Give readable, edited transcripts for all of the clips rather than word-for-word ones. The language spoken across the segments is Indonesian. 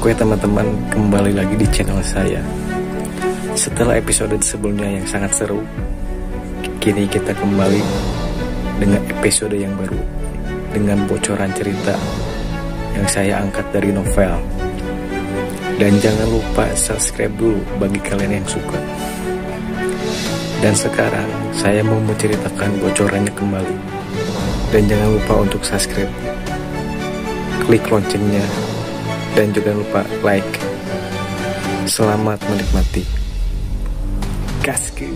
Oke teman-teman, kembali lagi di channel saya. Setelah episode sebelumnya yang sangat seru, kini kita kembali dengan episode yang baru, dengan bocoran cerita yang saya angkat dari novel. Dan jangan lupa subscribe dulu bagi kalian yang suka. Dan sekarang saya mau menceritakan bocorannya kembali. Dan jangan lupa untuk subscribe, klik loncengnya, dan jangan lupa like. Selamat menikmati. Gaskeun.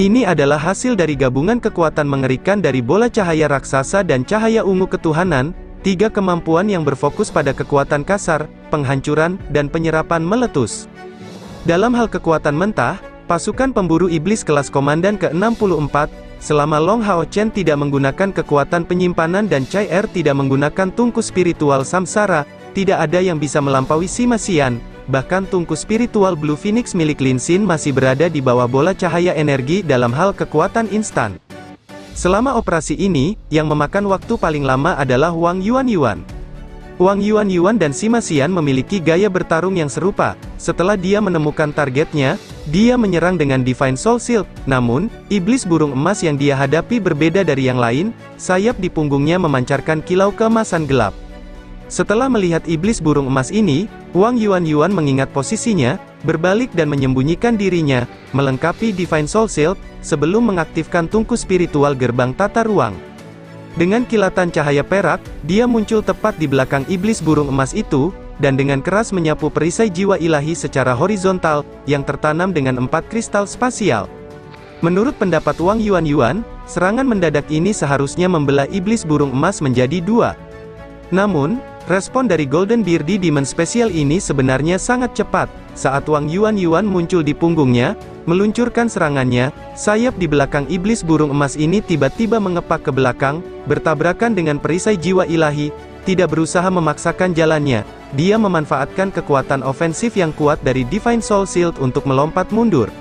Ini adalah hasil dari gabungan kekuatan mengerikan dari bola cahaya raksasa dan cahaya ungu ketuhanan, tiga kemampuan yang berfokus pada kekuatan kasar, penghancuran, dan penyerapan meletus. Dalam hal kekuatan mentah, pasukan pemburu iblis kelas komandan ke-64, selama Long Hao Chen tidak menggunakan kekuatan penyimpanan dan Chai Er tidak menggunakan tungku spiritual samsara, tidak ada yang bisa melampaui Sima Xian. Bahkan tungku spiritual Blue Phoenix milik Lin Xin masih berada di bawah bola cahaya energi dalam hal kekuatan instan. Selama operasi ini, yang memakan waktu paling lama adalah Wang Yuanyuan. Wang Yuanyuan dan Sima Xian memiliki gaya bertarung yang serupa. Setelah dia menemukan targetnya, dia menyerang dengan Divine Soul Shield. Namun, iblis burung emas yang dia hadapi berbeda dari yang lain, sayap di punggungnya memancarkan kilau keemasan gelap. Setelah melihat iblis burung emas ini, Wang Yuanyuan mengingat posisinya, berbalik dan menyembunyikan dirinya, melengkapi Divine Soul Shield, sebelum mengaktifkan tungku spiritual gerbang tata ruang. Dengan kilatan cahaya perak, dia muncul tepat di belakang iblis burung emas itu, dan dengan keras menyapu perisai jiwa ilahi secara horizontal, yang tertanam dengan 4 kristal spasial. Menurut pendapat Wang Yuanyuan, serangan mendadak ini seharusnya membelah iblis burung emas menjadi 2. Namun, respon dari Golden Beardy Demon Special ini sebenarnya sangat cepat. Saat Wang Yuanyuan muncul di punggungnya, meluncurkan serangannya, sayap di belakang iblis burung emas ini tiba-tiba mengepak ke belakang, bertabrakan dengan perisai jiwa ilahi, tidak berusaha memaksakan jalannya. Dia memanfaatkan kekuatan ofensif yang kuat dari Divine Soul Shield untuk melompat mundur.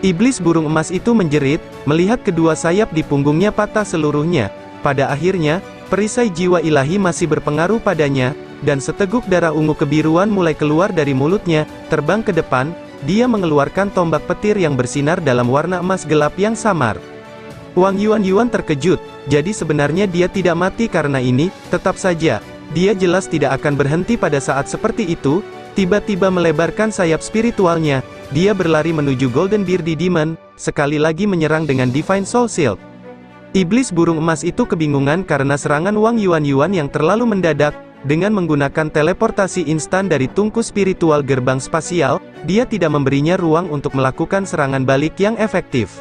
Iblis burung emas itu menjerit, melihat kedua sayap di punggungnya patah seluruhnya. Pada akhirnya, perisai jiwa ilahi masih berpengaruh padanya, dan seteguk darah ungu kebiruan mulai keluar dari mulutnya, terbang ke depan. Dia mengeluarkan tombak petir yang bersinar dalam warna emas gelap yang samar. Wang Yuanyuan terkejut, jadi sebenarnya dia tidak mati karena ini. Tetap saja, dia jelas tidak akan berhenti pada saat seperti itu. Tiba-tiba melebarkan sayap spiritualnya, dia berlari menuju Golden Beardy Demon, sekali lagi menyerang dengan Divine Soul Shield. Iblis burung emas itu kebingungan karena serangan Wang Yuanyuan yang terlalu mendadak. Dengan menggunakan teleportasi instan dari tungku spiritual gerbang spasial, dia tidak memberinya ruang untuk melakukan serangan balik yang efektif.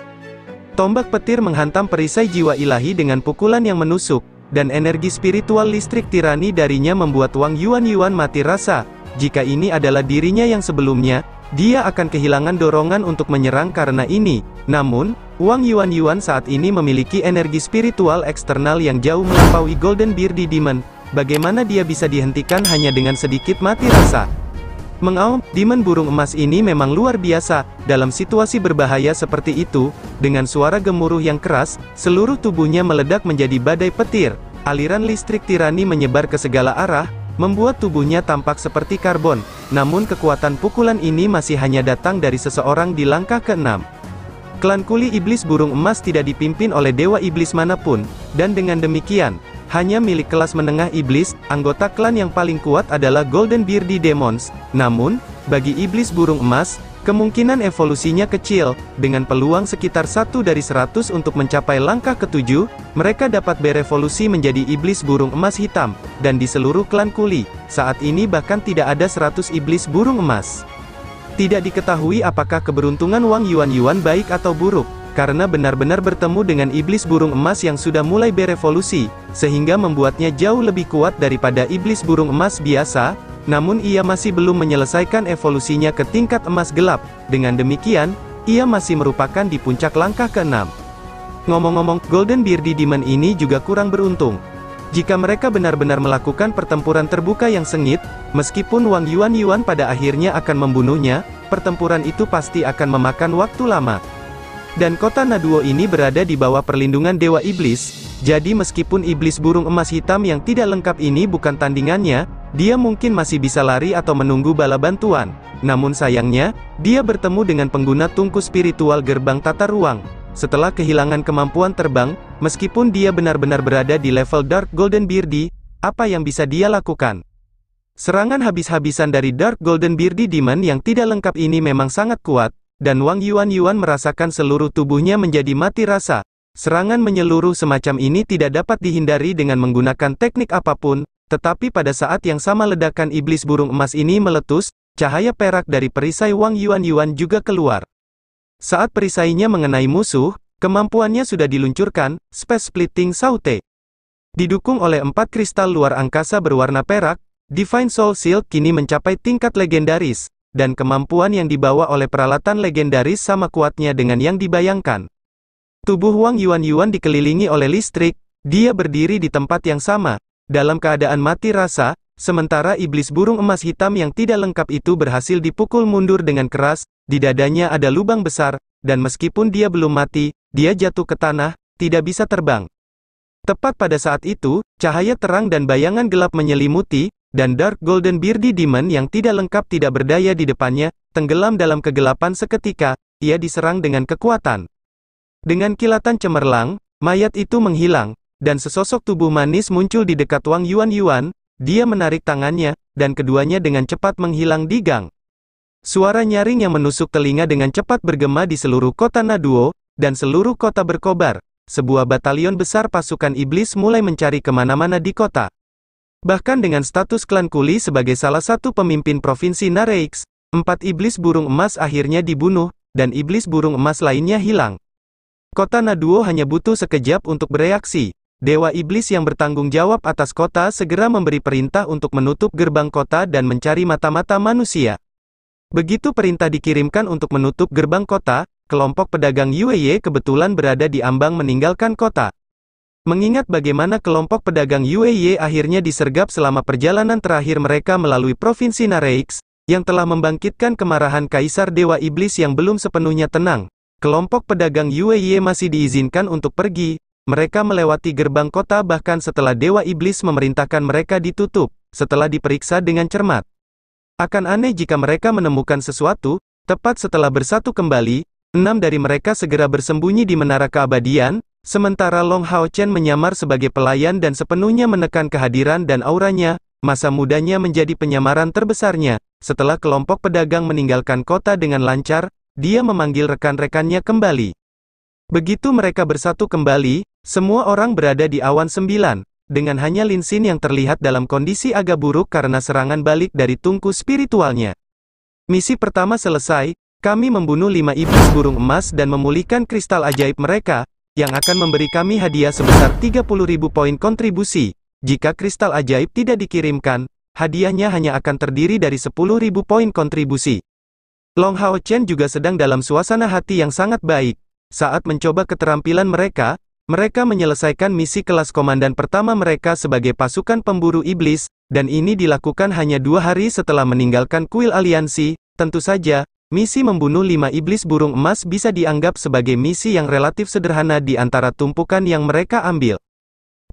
Tombak petir menghantam perisai jiwa ilahi dengan pukulan yang menusuk, dan energi spiritual listrik tirani darinya membuat Wang Yuanyuan mati rasa. Jika ini adalah dirinya yang sebelumnya, dia akan kehilangan dorongan untuk menyerang karena ini. Namun, Wang Yuanyuan saat ini memiliki energi spiritual eksternal yang jauh melampaui Golden Beardy Demon. Bagaimana dia bisa dihentikan hanya dengan sedikit mati rasa? Mengaum, demon burung emas ini memang luar biasa. Dalam situasi berbahaya seperti itu, dengan suara gemuruh yang keras, seluruh tubuhnya meledak menjadi badai petir. Aliran listrik tirani menyebar ke segala arah, membuat tubuhnya tampak seperti karbon. Namun kekuatan pukulan ini masih hanya datang dari seseorang di langkah ke-6. Klan kuli iblis burung emas tidak dipimpin oleh dewa iblis manapun, dan dengan demikian, hanya milik kelas menengah iblis. Anggota klan yang paling kuat adalah Golden Beardy Demons. Namun, bagi iblis burung emas, kemungkinan evolusinya kecil. Dengan peluang sekitar 1 dari 100 untuk mencapai langkah ke-7, mereka dapat berevolusi menjadi iblis burung emas hitam. Dan di seluruh klan kuli, saat ini bahkan tidak ada 100 iblis burung emas. Tidak diketahui apakah keberuntungan Wang Yuanyuan baik atau buruk, karena benar-benar bertemu dengan iblis burung emas yang sudah mulai berevolusi, sehingga membuatnya jauh lebih kuat daripada iblis burung emas biasa. Namun ia masih belum menyelesaikan evolusinya ke tingkat emas gelap. Dengan demikian, ia masih merupakan di puncak langkah ke-6. Ngomong-ngomong, Golden Beardy Demon ini juga kurang beruntung. Jika mereka benar-benar melakukan pertempuran terbuka yang sengit, meskipun Wang Yuanyuan pada akhirnya akan membunuhnya, pertempuran itu pasti akan memakan waktu lama. Dan kota Naduo ini berada di bawah perlindungan Dewa Iblis, jadi meskipun iblis burung emas hitam yang tidak lengkap ini bukan tandingannya, dia mungkin masih bisa lari atau menunggu bala bantuan. Namun sayangnya, dia bertemu dengan pengguna tungku spiritual gerbang tata ruang. Setelah kehilangan kemampuan terbang, meskipun dia benar-benar berada di level Dark Golden Beardy, apa yang bisa dia lakukan? Serangan habis-habisan dari Dark Golden Beardy Demon yang tidak lengkap ini memang sangat kuat, dan Wang Yuan merasakan seluruh tubuhnya menjadi mati rasa. Serangan menyeluruh semacam ini tidak dapat dihindari dengan menggunakan teknik apapun, tetapi pada saat yang sama ledakan iblis burung emas ini meletus, cahaya perak dari perisai Wang Yuan juga keluar. Saat perisainya mengenai musuh, kemampuannya sudah diluncurkan, Space Splitting Saute. Didukung oleh 4 kristal luar angkasa berwarna perak, Divine Soul Shield kini mencapai tingkat legendaris, dan kemampuan yang dibawa oleh peralatan legendaris sama kuatnya dengan yang dibayangkan. Tubuh Wang Yuan dikelilingi oleh listrik, dia berdiri di tempat yang sama, dalam keadaan mati rasa, sementara iblis burung emas hitam yang tidak lengkap itu berhasil dipukul mundur dengan keras, di dadanya ada lubang besar, dan meskipun dia belum mati, dia jatuh ke tanah, tidak bisa terbang. Tepat pada saat itu, cahaya terang dan bayangan gelap menyelimuti, dan Dark Golden Beardy Demon yang tidak lengkap tidak berdaya di depannya, tenggelam dalam kegelapan seketika, ia diserang dengan kekuatan. Dengan kilatan cemerlang, mayat itu menghilang, dan sesosok tubuh manis muncul di dekat Wang Yuan, dia menarik tangannya, dan keduanya dengan cepat menghilang di gang. Suara nyaring yang menusuk telinga dengan cepat bergema di seluruh kota Naduo, dan seluruh kota berkobar. Sebuah batalion besar pasukan iblis mulai mencari kemana-mana di kota. Bahkan dengan status klan Kuli sebagai salah satu pemimpin provinsi Nareix, 4 iblis burung emas akhirnya dibunuh, dan iblis burung emas lainnya hilang. Kota Naduo hanya butuh sekejap untuk bereaksi. Dewa iblis yang bertanggung jawab atas kota segera memberi perintah untuk menutup gerbang kota dan mencari mata-mata manusia. Begitu perintah dikirimkan untuk menutup gerbang kota, kelompok pedagang Yueye kebetulan berada di ambang meninggalkan kota. Mengingat bagaimana kelompok pedagang Yueye akhirnya disergap selama perjalanan terakhir mereka melalui provinsi Nareix, yang telah membangkitkan kemarahan Kaisar Dewa Iblis yang belum sepenuhnya tenang, kelompok pedagang Yueye masih diizinkan untuk pergi. Mereka melewati gerbang kota bahkan setelah Dewa Iblis memerintahkan mereka ditutup, setelah diperiksa dengan cermat. Akan aneh jika mereka menemukan sesuatu, tepat setelah bersatu kembali, 6 dari mereka segera bersembunyi di menara keabadian, sementara Long Hao Chen menyamar sebagai pelayan dan sepenuhnya menekan kehadiran dan auranya, masa mudanya menjadi penyamaran terbesarnya. Setelah kelompok pedagang meninggalkan kota dengan lancar, dia memanggil rekan-rekannya kembali. Begitu mereka bersatu kembali, semua orang berada di awan 9, dengan hanya Lin Xin yang terlihat dalam kondisi agak buruk karena serangan balik dari tungku spiritualnya. Misi pertama selesai, kami membunuh 5 iblis burung emas dan memulihkan kristal ajaib mereka, yang akan memberi kami hadiah sebesar 30.000 poin kontribusi. Jika kristal ajaib tidak dikirimkan, hadiahnya hanya akan terdiri dari 10.000 poin kontribusi. Long Hao Chen juga sedang dalam suasana hati yang sangat baik. Saat mencoba keterampilan mereka menyelesaikan misi kelas komandan pertama mereka sebagai pasukan pemburu iblis, dan ini dilakukan hanya 2 hari setelah meninggalkan kuil aliansi. Tentu saja, misi membunuh 5 iblis burung emas bisa dianggap sebagai misi yang relatif sederhana di antara tumpukan yang mereka ambil.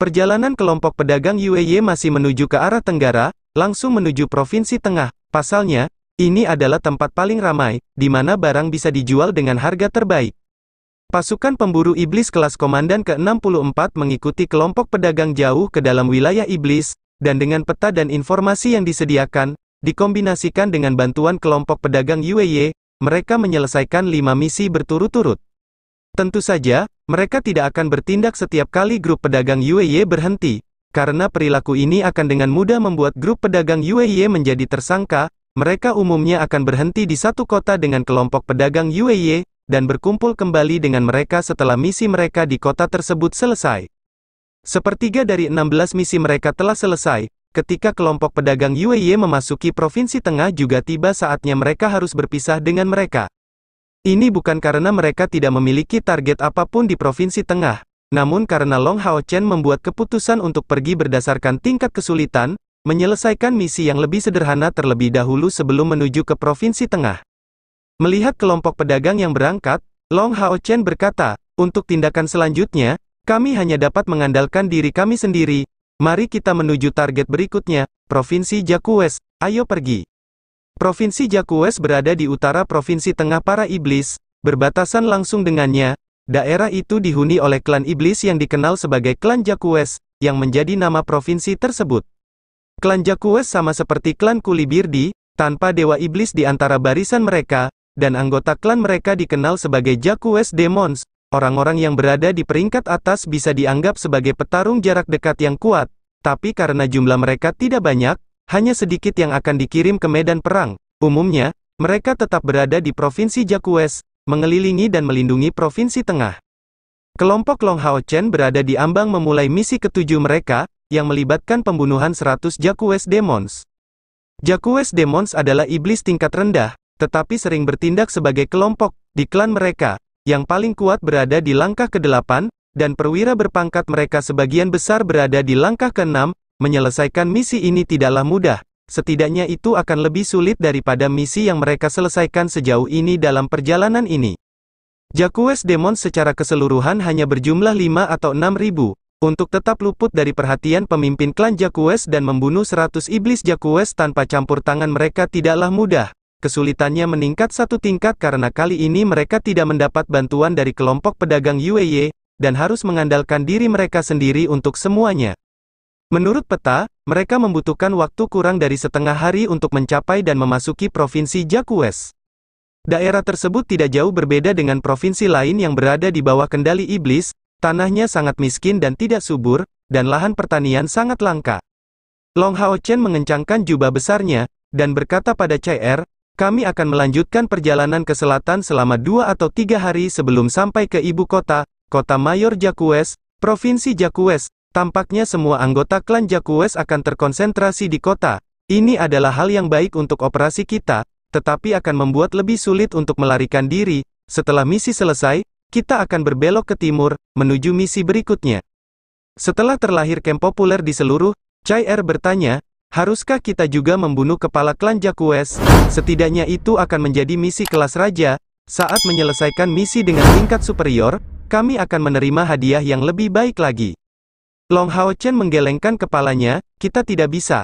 Perjalanan kelompok pedagang Yueye masih menuju ke arah tenggara, langsung menuju provinsi tengah. Pasalnya, ini adalah tempat paling ramai, di mana barang bisa dijual dengan harga terbaik. Pasukan pemburu iblis kelas komandan ke-64 mengikuti kelompok pedagang jauh ke dalam wilayah iblis, dan dengan peta dan informasi yang disediakan, dikombinasikan dengan bantuan kelompok pedagang Yueye, mereka menyelesaikan 5 misi berturut-turut. Tentu saja, mereka tidak akan bertindak setiap kali grup pedagang Yueye berhenti, karena perilaku ini akan dengan mudah membuat grup pedagang Yueye menjadi tersangka. Mereka umumnya akan berhenti di satu kota dengan kelompok pedagang Yueye, dan berkumpul kembali dengan mereka setelah misi mereka di kota tersebut selesai. Sepertiga dari 16 misi mereka telah selesai, ketika kelompok pedagang Yueye memasuki provinsi tengah juga tiba saatnya mereka harus berpisah dengan mereka. Ini bukan karena mereka tidak memiliki target apapun di provinsi tengah, namun karena Long Hao Chen membuat keputusan untuk pergi berdasarkan tingkat kesulitan, menyelesaikan misi yang lebih sederhana terlebih dahulu sebelum menuju ke provinsi tengah. Melihat kelompok pedagang yang berangkat, Long Hao Chen berkata, untuk tindakan selanjutnya, kami hanya dapat mengandalkan diri kami sendiri. Mari kita menuju target berikutnya. Provinsi Jaquest, ayo pergi. Provinsi Jaquest berada di utara Provinsi Tengah Para Iblis, berbatasan langsung dengannya. Daerah itu dihuni oleh klan iblis yang dikenal sebagai klan Jaquest, yang menjadi nama provinsi tersebut. Klan Jaquest sama seperti klan Kulibirdi, tanpa dewa iblis di antara barisan mereka, dan anggota klan mereka dikenal sebagai Jaquest Demons. Orang-orang yang berada di peringkat atas bisa dianggap sebagai petarung jarak dekat yang kuat, tapi karena jumlah mereka tidak banyak, hanya sedikit yang akan dikirim ke medan perang. Umumnya, mereka tetap berada di Provinsi Jaquest, mengelilingi dan melindungi Provinsi Tengah. Kelompok Long Hao Chen berada di ambang memulai misi ketujuh mereka, yang melibatkan pembunuhan 100 Jaquest Demons. Jaquest Demons adalah iblis tingkat rendah, tetapi sering bertindak sebagai kelompok di klan mereka. Yang paling kuat berada di langkah ke-8, dan perwira berpangkat mereka sebagian besar berada di langkah ke-6. Menyelesaikan misi ini tidaklah mudah, setidaknya itu akan lebih sulit daripada misi yang mereka selesaikan sejauh ini dalam perjalanan ini. Jaquest Demons secara keseluruhan hanya berjumlah 5 atau 6 ribu. Untuk tetap luput dari perhatian pemimpin klan Jaquest dan membunuh 100 iblis Jaquest tanpa campur tangan mereka tidaklah mudah. Kesulitannya meningkat satu tingkat karena kali ini mereka tidak mendapat bantuan dari kelompok pedagang Yueye, dan harus mengandalkan diri mereka sendiri untuk semuanya. Menurut peta, mereka membutuhkan waktu kurang dari setengah hari untuk mencapai dan memasuki Provinsi Jaquest. Daerah tersebut tidak jauh berbeda dengan provinsi lain yang berada di bawah kendali iblis, tanahnya sangat miskin dan tidak subur, dan lahan pertanian sangat langka. Long Hao Chen mengencangkan jubah besarnya, dan berkata pada Chai kami akan melanjutkan perjalanan ke selatan selama 2 atau 3 hari sebelum sampai ke ibu kota, kota mayor Jaquest, Provinsi Jaquest. Tampaknya semua anggota klan Jaquest akan terkonsentrasi di kota. Ini adalah hal yang baik untuk operasi kita, tetapi akan membuat lebih sulit untuk melarikan diri. Setelah misi selesai, kita akan berbelok ke timur, menuju misi berikutnya. Setelah terlahir camp populer di seluruh, Chai bertanya, haruskah kita juga membunuh kepala klan Jaquest? Setidaknya itu akan menjadi misi kelas raja. Saat menyelesaikan misi dengan tingkat superior, kami akan menerima hadiah yang lebih baik lagi. Long Hao Chen menggelengkan kepalanya, kita tidak bisa.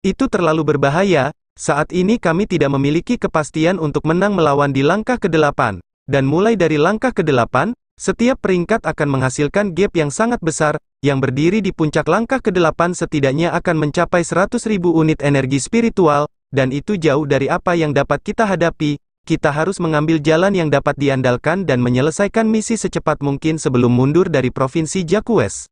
Itu terlalu berbahaya, saat ini kami tidak memiliki kepastian untuk menang melawan di langkah ke-8. Dan mulai dari langkah ke-8, setiap peringkat akan menghasilkan gap yang sangat besar, yang berdiri di puncak langkah ke-8 setidaknya akan mencapai 100.000 unit energi spiritual, dan itu jauh dari apa yang dapat kita hadapi. Kita harus mengambil jalan yang dapat diandalkan dan menyelesaikan misi secepat mungkin sebelum mundur dari Provinsi Jaquest.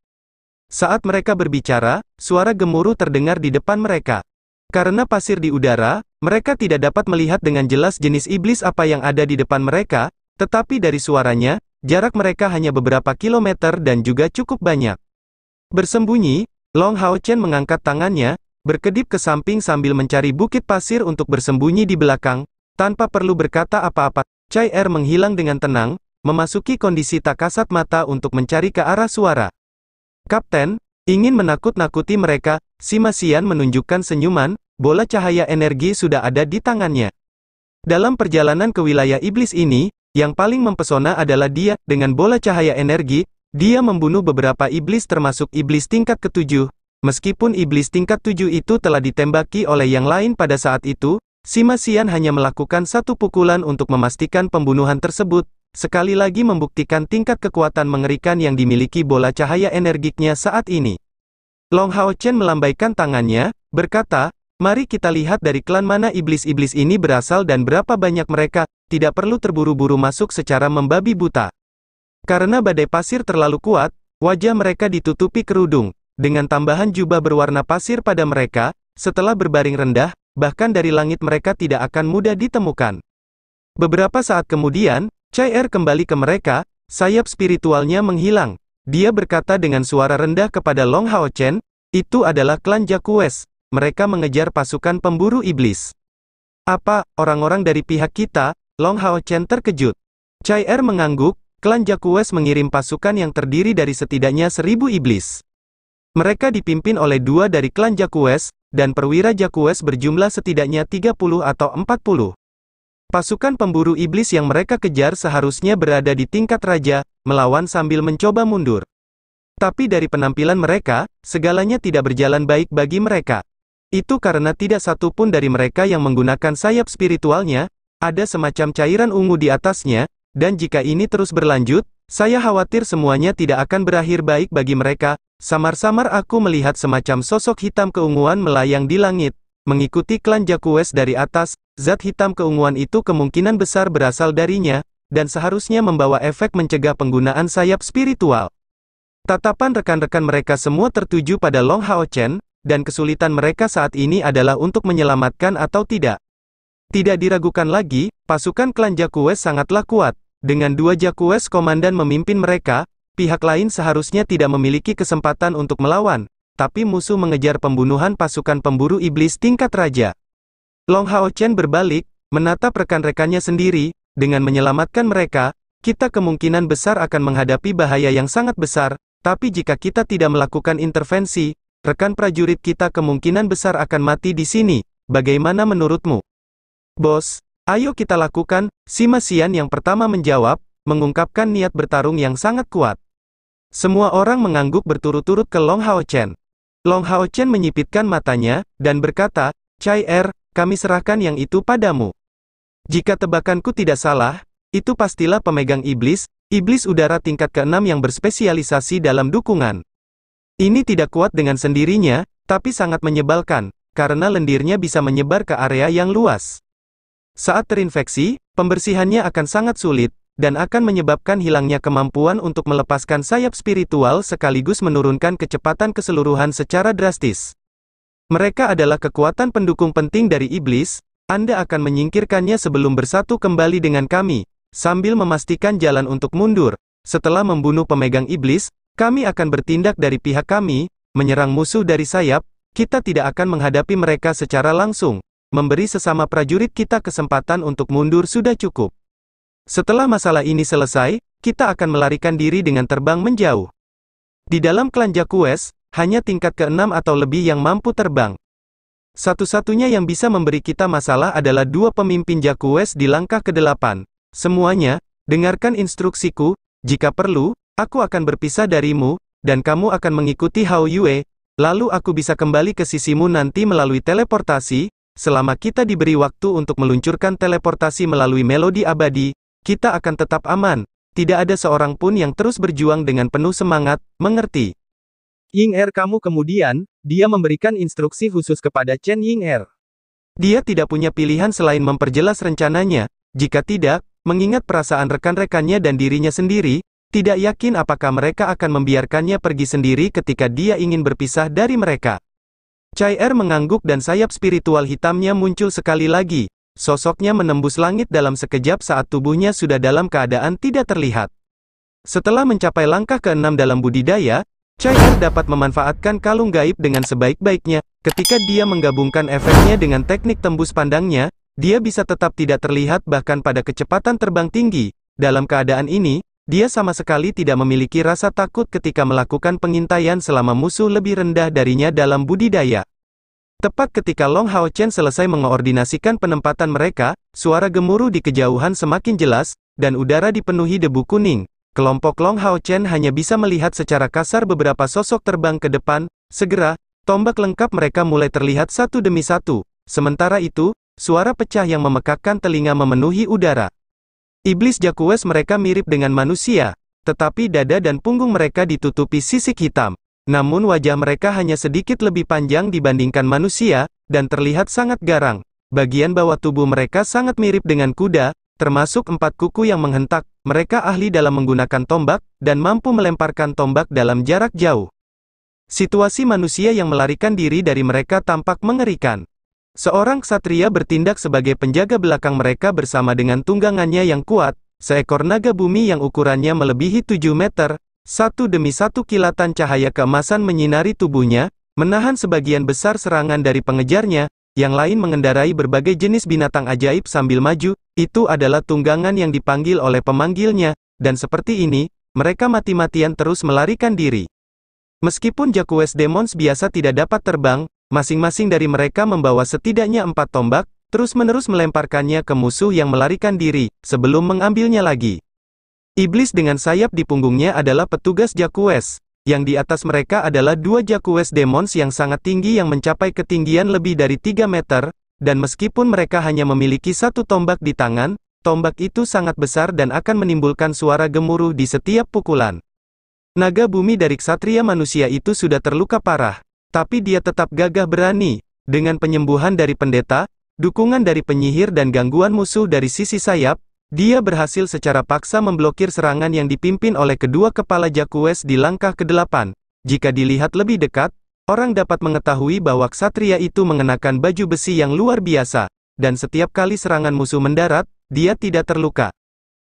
Saat mereka berbicara, suara gemuruh terdengar di depan mereka. Karena pasir di udara, mereka tidak dapat melihat dengan jelas jenis iblis apa yang ada di depan mereka, tetapi dari suaranya, jarak mereka hanya beberapa kilometer dan juga cukup banyak. Bersembunyi, Long Hao Chen mengangkat tangannya, berkedip ke samping sambil mencari bukit pasir untuk bersembunyi di belakang, tanpa perlu berkata apa-apa. Chai menghilang dengan tenang, memasuki kondisi tak kasat mata untuk mencari ke arah suara. Kapten, ingin menakut-nakuti mereka, Sima Xian menunjukkan senyuman, bola cahaya energi sudah ada di tangannya. Dalam perjalanan ke wilayah iblis ini, yang paling mempesona adalah dia, dengan bola cahaya energi, dia membunuh beberapa iblis termasuk iblis tingkat ke-7. Meskipun iblis tingkat 7 itu telah ditembaki oleh yang lain pada saat itu, Sima Xian hanya melakukan satu pukulan untuk memastikan pembunuhan tersebut, sekali lagi membuktikan tingkat kekuatan mengerikan yang dimiliki bola cahaya energiknya saat ini. Long Hao Chen melambaikan tangannya, berkata, mari kita lihat dari klan mana iblis-iblis ini berasal dan berapa banyak mereka, tidak perlu terburu-buru masuk secara membabi buta. Karena badai pasir terlalu kuat, wajah mereka ditutupi kerudung, dengan tambahan jubah berwarna pasir pada mereka, setelah berbaring rendah, bahkan dari langit mereka tidak akan mudah ditemukan. Beberapa saat kemudian, Chai kembali ke mereka, sayap spiritualnya menghilang. Dia berkata dengan suara rendah kepada Long Hao Chen, itu adalah klan Jaquest, mereka mengejar pasukan pemburu iblis. Apa, orang-orang dari pihak kita? Long Hao Chen terkejut. Chai mengangguk, klan Jaquest mengirim pasukan yang terdiri dari setidaknya 1000 iblis. Mereka dipimpin oleh 2 dari klan Jaquest, dan perwira Jaquest berjumlah setidaknya 30 atau 40. Pasukan pemburu iblis yang mereka kejar seharusnya berada di tingkat raja, melawan sambil mencoba mundur. Tapi dari penampilan mereka, segalanya tidak berjalan baik bagi mereka. Itu karena tidak satu pun dari mereka yang menggunakan sayap spiritualnya, ada semacam cairan ungu di atasnya, dan jika ini terus berlanjut, saya khawatir semuanya tidak akan berakhir baik bagi mereka. Samar-samar aku melihat semacam sosok hitam keunguan melayang di langit, mengikuti klan Jaquez dari atas. Zat hitam keunguan itu kemungkinan besar berasal darinya, dan seharusnya membawa efek mencegah penggunaan sayap spiritual. Tatapan rekan-rekan mereka semua tertuju pada Long Hao Chen, dan kesulitan mereka saat ini adalah untuk menyelamatkan atau tidak. Tidak diragukan lagi, pasukan klan Jaquez sangatlah kuat. Dengan 2 Jaquez komandan memimpin mereka, pihak lain seharusnya tidak memiliki kesempatan untuk melawan, tapi musuh mengejar pembunuhan pasukan pemburu iblis tingkat raja. Long Hao Chen berbalik, menatap rekan-rekannya sendiri, dengan menyelamatkan mereka, kita kemungkinan besar akan menghadapi bahaya yang sangat besar, tapi jika kita tidak melakukan intervensi, rekan prajurit kita kemungkinan besar akan mati di sini. Bagaimana menurutmu? Bos, ayo kita lakukan, Sima Xian yang pertama menjawab, mengungkapkan niat bertarung yang sangat kuat. Semua orang mengangguk berturut-turut ke Long Hao Chen. Long Hao Chen menyipitkan matanya, dan berkata, Chai kami serahkan yang itu padamu. Jika tebakanku tidak salah, itu pastilah pemegang iblis udara tingkat ke-6 yang berspesialisasi dalam dukungan. Ini tidak kuat dengan sendirinya, tapi sangat menyebalkan, karena lendirnya bisa menyebar ke area yang luas. Saat terinfeksi, pembersihannya akan sangat sulit, dan akan menyebabkan hilangnya kemampuan untuk melepaskan sayap spiritual sekaligus menurunkan kecepatan keseluruhan secara drastis. Mereka adalah kekuatan pendukung penting dari iblis, Anda akan menyingkirkannya sebelum bersatu kembali dengan kami, sambil memastikan jalan untuk mundur. Setelah membunuh pemegang iblis, kami akan bertindak dari pihak kami, menyerang musuh dari sayap. Kita tidak akan menghadapi mereka secara langsung. Memberi sesama prajurit kita kesempatan untuk mundur sudah cukup. Setelah masalah ini selesai, kita akan melarikan diri dengan terbang menjauh. Di dalam klan Jaquez, hanya tingkat ke-6 atau lebih yang mampu terbang. Satu-satunya yang bisa memberi kita masalah adalah 2 pemimpin Jaquez di langkah ke-8. Semuanya, dengarkan instruksiku, jika perlu, aku akan berpisah darimu, dan kamu akan mengikuti Hao Yue, lalu aku bisa kembali ke sisimu nanti melalui teleportasi. Selama kita diberi waktu untuk meluncurkan teleportasi melalui melodi abadi, kita akan tetap aman. Tidak ada seorang pun yang terus berjuang dengan penuh semangat, mengerti? Ying kamu kemudian, dia memberikan instruksi khusus kepada Chen Ying. Dia tidak punya pilihan selain memperjelas rencananya. Jika tidak, mengingat perasaan rekan-rekannya dan dirinya sendiri, tidak yakin apakah mereka akan membiarkannya pergi sendiri ketika dia ingin berpisah dari mereka. Chai mengangguk dan sayap spiritual hitamnya muncul sekali lagi. Sosoknya menembus langit dalam sekejap saat tubuhnya sudah dalam keadaan tidak terlihat. Setelah mencapai langkah ke-6 dalam budidaya, Chai dapat memanfaatkan kalung gaib dengan sebaik-baiknya. Ketika dia menggabungkan efeknya dengan teknik tembus pandangnya, dia bisa tetap tidak terlihat bahkan pada kecepatan terbang tinggi. Dalam keadaan ini, dia sama sekali tidak memiliki rasa takut ketika melakukan pengintaian selama musuh lebih rendah darinya dalam budidaya. Tepat ketika Long Hao Chen selesai mengoordinasikan penempatan mereka, suara gemuruh di kejauhan semakin jelas, dan udara dipenuhi debu kuning. Kelompok Long Hao Chen hanya bisa melihat secara kasar beberapa sosok terbang ke depan. Segera, tombak lengkap mereka mulai terlihat satu demi satu. Sementara itu, suara pecah yang memekakkan telinga memenuhi udara. Iblis Jaquez mereka mirip dengan manusia, tetapi dada dan punggung mereka ditutupi sisik hitam. Namun wajah mereka hanya sedikit lebih panjang dibandingkan manusia, dan terlihat sangat garang. Bagian bawah tubuh mereka sangat mirip dengan kuda, termasuk 4 kuku yang menghentak. Mereka ahli dalam menggunakan tombak, dan mampu melemparkan tombak dalam jarak jauh. Situasi manusia yang melarikan diri dari mereka tampak mengerikan. Seorang ksatria bertindak sebagai penjaga belakang mereka bersama dengan tunggangannya yang kuat, seekor naga bumi yang ukurannya melebihi 7 meter, satu demi satu kilatan cahaya keemasan menyinari tubuhnya, menahan sebagian besar serangan dari pengejarnya, yang lain mengendarai berbagai jenis binatang ajaib sambil maju. Itu adalah tunggangan yang dipanggil oleh pemanggilnya, dan seperti ini, mereka mati-matian terus melarikan diri. Meskipun Jaquez Demons biasa tidak dapat terbang, masing-masing dari mereka membawa setidaknya 4 tombak, terus-menerus melemparkannya ke musuh yang melarikan diri, sebelum mengambilnya lagi. Iblis dengan sayap di punggungnya adalah petugas Jaquez. yang di atas mereka adalah dua Jaquest Demons yang sangat tinggi yang mencapai ketinggian lebih dari 3 meter, dan meskipun mereka hanya memiliki satu tombak di tangan, tombak itu sangat besar dan akan menimbulkan suara gemuruh di setiap pukulan. Naga bumi dari ksatria manusia itu sudah terluka parah, tapi dia tetap gagah berani. Dengan penyembuhan dari pendeta, dukungan dari penyihir dan gangguan musuh dari sisi sayap, dia berhasil secara paksa memblokir serangan yang dipimpin oleh kedua kepala Jaquest di langkah ke-8. Jika dilihat lebih dekat, orang dapat mengetahui bahwa ksatria itu mengenakan baju besi yang luar biasa, dan setiap kali serangan musuh mendarat, dia tidak terluka.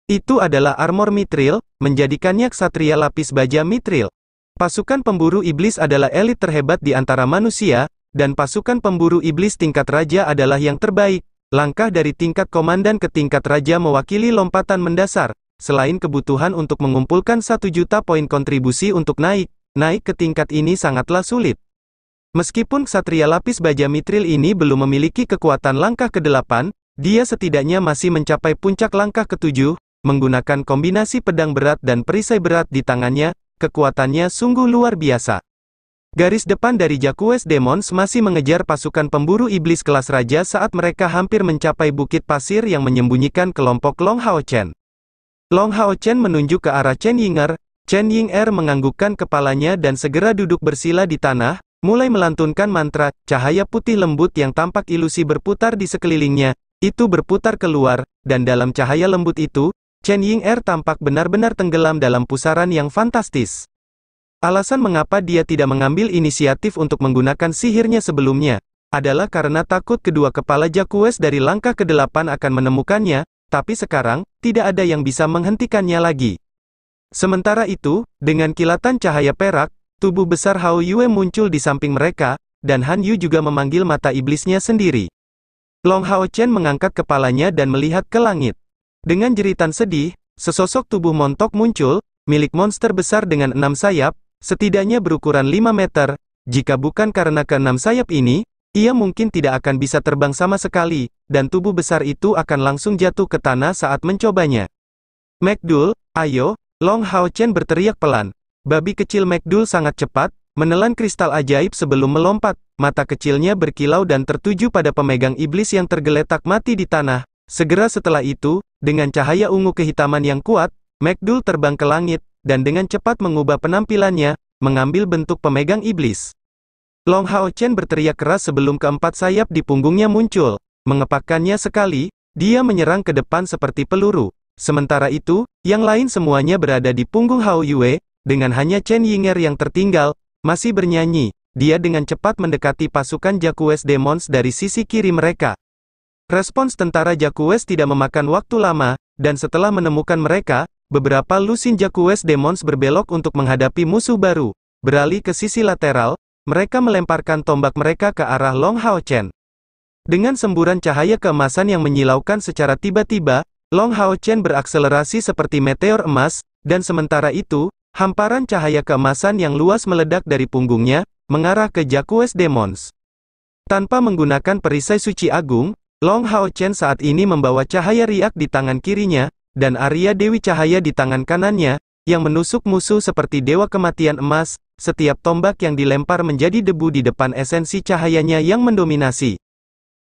Itu adalah armor mithril, menjadikannya ksatria lapis baja mithril. Pasukan pemburu iblis adalah elit terhebat di antara manusia, dan pasukan pemburu iblis tingkat raja adalah yang terbaik. Langkah dari tingkat komandan ke tingkat raja mewakili lompatan mendasar. Selain kebutuhan untuk mengumpulkan 1 juta poin kontribusi untuk naik ke tingkat ini sangatlah sulit. Meskipun ksatria lapis baja mithril ini belum memiliki kekuatan langkah ke-8, dia setidaknya masih mencapai puncak langkah ke-7, menggunakan kombinasi pedang berat dan perisai berat di tangannya, kekuatannya sungguh luar biasa. Garis depan dari Jaquest Demons masih mengejar pasukan pemburu iblis kelas raja saat mereka hampir mencapai bukit pasir yang menyembunyikan kelompok Long Hao Chen. Long Hao Chen menunjuk ke arah Chen Yinger. Chen Yinger menganggukkan kepalanya dan segera duduk bersila di tanah, mulai melantunkan mantra. Cahaya putih lembut yang tampak ilusi berputar di sekelilingnya, itu berputar keluar, dan dalam cahaya lembut itu, Chen Yinger tampak benar-benar tenggelam dalam pusaran yang fantastis. Alasan mengapa dia tidak mengambil inisiatif untuk menggunakan sihirnya sebelumnya, adalah karena takut kedua kepala Jaquest dari langkah ke-8 akan menemukannya, tapi sekarang, tidak ada yang bisa menghentikannya lagi. Sementara itu, dengan kilatan cahaya perak, tubuh besar Hao Yue muncul di samping mereka, dan Han Yu juga memanggil mata iblisnya sendiri. Long Hao Chen mengangkat kepalanya dan melihat ke langit. Dengan jeritan sedih, sesosok tubuh montok muncul, milik monster besar dengan 6 sayap, setidaknya berukuran 5 meter, jika bukan karena ke-6 sayap ini, ia mungkin tidak akan bisa terbang sama sekali, dan tubuh besar itu akan langsung jatuh ke tanah saat mencobanya. McDull, ayo, Long Hao Chen berteriak pelan. Babi kecil McDull sangat cepat, menelan kristal ajaib sebelum melompat, mata kecilnya berkilau dan tertuju pada pemegang iblis yang tergeletak mati di tanah. Segera setelah itu, dengan cahaya ungu kehitaman yang kuat, McDull terbang ke langit, dan dengan cepat mengubah penampilannya, mengambil bentuk pemegang iblis. Long Hao Chen berteriak keras sebelum keempat sayap di punggungnya muncul. Mengepakkannya sekali, dia menyerang ke depan seperti peluru. Sementara itu, yang lain semuanya berada di punggung Hao Yue, dengan hanya Chen Yinger yang tertinggal, masih bernyanyi. Dia dengan cepat mendekati pasukan Jaquest Demons dari sisi kiri mereka. Respons tentara Jaquest tidak memakan waktu lama, dan setelah menemukan mereka, beberapa lusin Jaquest Demons berbelok untuk menghadapi musuh baru. Beralih ke sisi lateral, mereka melemparkan tombak mereka ke arah Long Hao Chen. Dengan semburan cahaya keemasan yang menyilaukan secara tiba-tiba, Long Hao Chen berakselerasi seperti meteor emas, dan sementara itu, hamparan cahaya keemasan yang luas meledak dari punggungnya, mengarah ke Jaquest Demons. Tanpa menggunakan perisai suci agung, Long Hao Chen saat ini membawa cahaya riak di tangan kirinya, dan Arya Dewi Cahaya di tangan kanannya, yang menusuk musuh seperti dewa kematian emas. Setiap tombak yang dilempar menjadi debu di depan esensi cahayanya yang mendominasi.